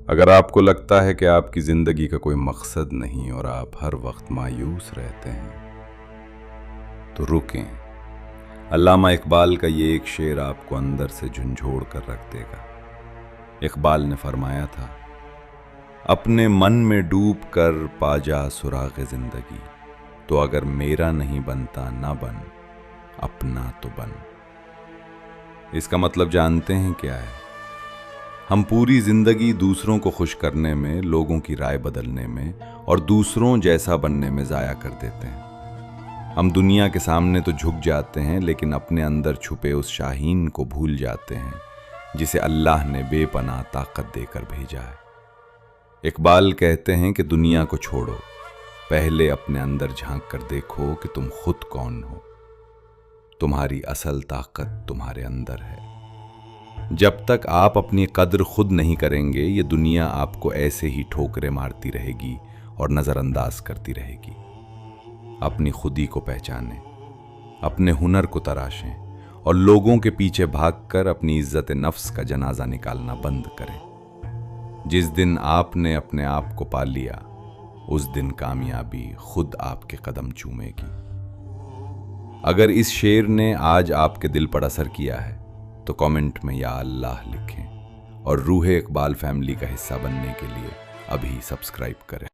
اگر آپ کو لگتا ہے کہ آپ کی زندگی کا کوئی مقصد نہیں اور آپ ہر وقت مایوس رہتے ہیں تو رکیں۔ علامہ اقبال کا یہ ایک شعر آپ کو اندر سے جھنجھوڑ کر رکھ دے گا۔ اقبال نے فرمایا تھا، اپنے من میں ڈوب کر پا جا سراغ زندگی، تو اگر میرا نہیں بنتا نہ بن، اپنا تو بن۔ اس کا مطلب جانتے ہیں کیا ہے؟ ہم پوری زندگی دوسروں کو خوش کرنے میں، لوگوں کی رائے بدلنے میں اور دوسروں جیسا بننے میں ضائع کر دیتے ہیں۔ ہم دنیا کے سامنے تو جھک جاتے ہیں، لیکن اپنے اندر چھپے اس شاہین کو بھول جاتے ہیں جسے اللہ نے بے پناہ طاقت دے کر بھیجا ہے۔ اقبال کہتے ہیں کہ دنیا کو چھوڑو، پہلے اپنے اندر جھانک کر دیکھو کہ تم خود کون ہو۔ تمہاری اصل طاقت تمہارے اندر ہے۔ جب تک آپ اپنی قدر خود نہیں کریں گے، یہ دنیا آپ کو ایسے ہی ٹھوکریں مارتی رہے گی اور نظر انداز کرتی رہے گی۔ اپنی خودی کو پہچانیں، اپنے ہنر کو تراشیں اور لوگوں کے پیچھے بھاگ کر اپنی عزت نفس کا جنازہ نکالنا بند کریں۔ جس دن آپ نے اپنے آپ کو پا لیا، اس دن کامیابی خود آپ کے قدم چومے گی۔ اگر اس شعر نے آج آپ کے دل پر اثر کیا ہے تو کامنٹ میں یا اللہ لکھیں، اور روح اقبال فیملی کا حصہ بننے کے لیے ابھی سبسکرائب کریں۔